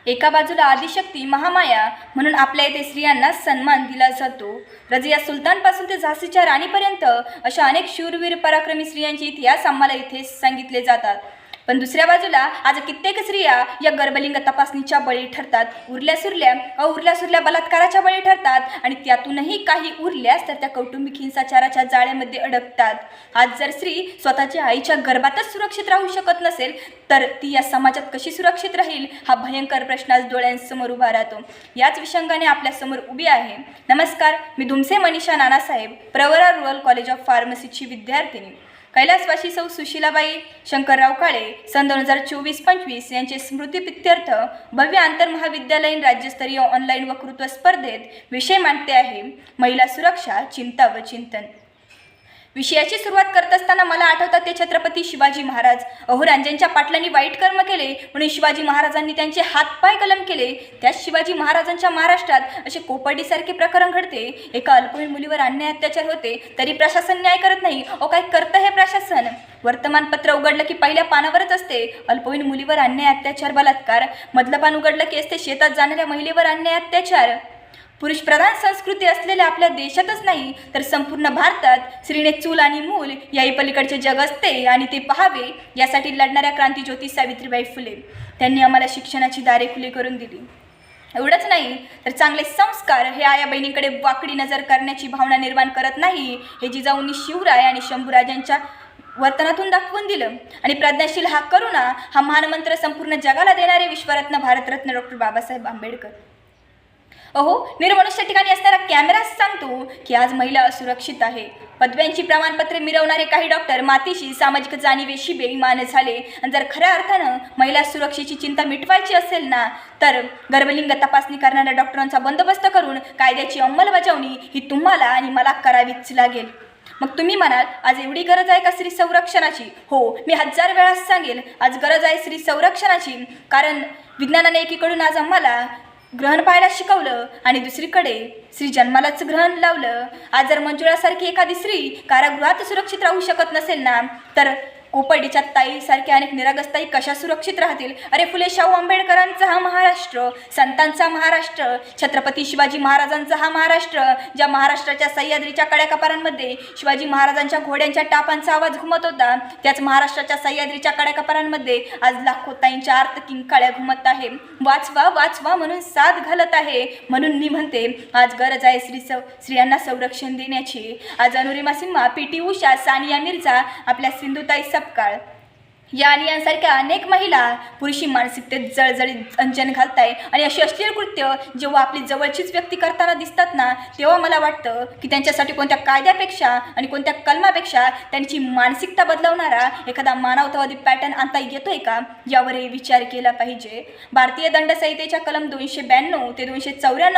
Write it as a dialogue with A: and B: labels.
A: एका बाजूला आदिशक्ती महामाया म्हणून आपल्या येथे स्त्रियांना सन्मान दिला जातो. रजिया सुलतानपासून ते झाशीच्या राणीपर्यंत अशा अनेक शूरवीर पराक्रमी स्त्रियांचे इतिहास आम्हाला इथे सांगितले जातात. पण दुसऱ्या बाजूला आज कित्येक स्त्रिया या गर्भलिंग तपासणीच्या बळी ठरतात. उरल्या बलात्काराच्या बळी ठरतात आणि त्यातूनही काही उरल्यास तर त्या कौटुंबिक हिंसाचाराच्या जाळ्यामध्ये अडकतात. आज जर स्त्री स्वतःच्या आईच्या गर्भातच सुरक्षित राहू शकत नसेल तर ती या समाजात कशी सुरक्षित राहील हा भयंकर प्रश्न आज डोळ्यांसमोर उभा राहतो. याच विषंगाने आपल्यासमोर उभी आहे. नमस्कार, मी तुमचे Manisha Nanasaheb, Pravara rural college of फार्मसीची विद्यार्थिनी. कैलासवासी सौ सुशीलाबाई शंकरराव काळे सन 2024-25 यांचे स्मृतिप्रित्यर्थ भव्य आंतरमहाविद्यालयीन राज्यस्तरीय ऑनलाईन वक्तृत्व स्पर्धेत विषय मांडते आहे महिला सुरक्षा, चिंता व चिंतन. विषयाची सुरुवात करत असताना मला आठवतात ते छत्रपती शिवाजी महाराज. अहोरांजांच्या पाटलांनी वाईट कर्म केले म्हणून शिवाजी महाराजांनी त्यांचे हातपाय कलम केले. त्याच शिवाजी महाराजांच्या महाराष्ट्रात असे कोपर्डीसारखे प्रकरण घडते. एका अल्पवयीन मुलीवर अन्याय अत्याचार होते तरी प्रशासन न्याय करत नाही. काय करतं हे प्रशासन? वर्तमानपत्र उघडलं की पहिल्या पानावरच असते अल्पवयीन मुलीवर अन्याय अत्याचार बलात्कार. मधलं पान उघडलं की असते शेतात जाणाऱ्या महिलेवर अन्याय अत्याचार. पुरुषप्रधान संस्कृती असलेल्या आपल्या देशातच नाही तर संपूर्ण भारतात स्त्रीने चूल आणि मूल याही पलीकडचे जग असते आणि ते पाहावे यासाठी लढणाऱ्या क्रांतीज्योती सावित्रीबाई फुले. त्यांनी आम्हाला शिक्षणाची दारे खुली करून दिली. एवढंच नाही तर चांगले संस्कार हे आया बहिणीकडे वाकडी नजर करण्याची भावना निर्माण करत नाही हे जिजाऊंनी शिवराय आणि शंभूराजांच्या वर्तनातून दाखवून दिलं. आणि प्रज्ञाशील हा करुणा हा महानमंत्र संपूर्ण जगाला देणारे विश्वरत्न भारतरत्न डॉक्टर बाबासाहेब आंबेडकर. निर्मनुष्य ठिकाणी असणारा कॅमेरा सांगतो की आज महिला असुरक्षित आहे. पदव्यांची प्रमाणपत्रे मिरवणारे काही डॉक्टर मातीशी, सामाजिक जाणीवेशी बेईमान झाले. आणि जर खऱ्या अर्थानं महिला सुरक्षेची चिंता मिटवायची असेल ना तर गर्भलिंग तपासणी करणाऱ्या डॉक्टरांचा बंदोबस्त करून कायद्याची अंमलबजावणी ही तुम्हाला आणि मला करावीच लागेल. मग तुम्ही म्हणाल आज एवढी गरज आहे का स्त्री संरक्षणाची? मी 1000 वेळा सांगेल आज गरज आहे स्त्री संरक्षणाची. कारण विज्ञानाने एकीकडून आज आम्हाला ग्रहण पाहायला शिकवलं आणि दुसरीकडे स्त्री जन्मालाच ग्रहण लावलं. आज जर मंजुळासारखी एखादी स्त्री कारागृहात सुरक्षित राहू शकत नसेल ना तर कोपर्डीच्या ताईसारख्या अनेक निरागसताई कशा सुरक्षित राहतील? अरे फुले शाहू आंबेडकरांचा हा महाराष्ट्र, संतांचा महाराष्ट्र, छत्रपती शिवाजी महाराजांचा हा महाराष्ट्र, ज्या महाराष्ट्राच्या सह्याद्रीच्या कड्याकपारांमध्ये शिवाजी महाराजांच्या घोड्यांच्या टापांचा आवाज घुमत होता त्याच महाराष्ट्राच्या सह्याद्रीच्या कड्याकपारांमध्ये आज लाखो ताईंच्या आर्तकिंकाळ्या घुमत आहे. वाचवा वाचवा म्हणून साथ घालत आहे. म्हणून मी म्हणते आज गरज आहे स्त्रियांना संरक्षण देण्याची. आज अनुरिमा सिन्हा, PT उषा, सानिया मिर्झा, आपल्या सिंधुताई सपकाळ या आणि यांसारख्या अनेक महिला पुरुषी मानसिकतेत जळजळीत अंजन घालताय. आणि अशी अश्लील कृत्य जेव्हा आपली जवळचीच व्यक्ती करताना दिसतात ना तेव्हा मला वाटतं की त्यांच्यासाठी कोणत्या कायद्यापेक्षा आणि कोणत्या कलमापेक्षा त्यांची मानसिकता बदलवणारा एखादा मानवतावादी पॅटर्न आणता येतोय का यावरही विचार केला पाहिजे. भारतीय दंड संहितेच्या कलम 292 ते 294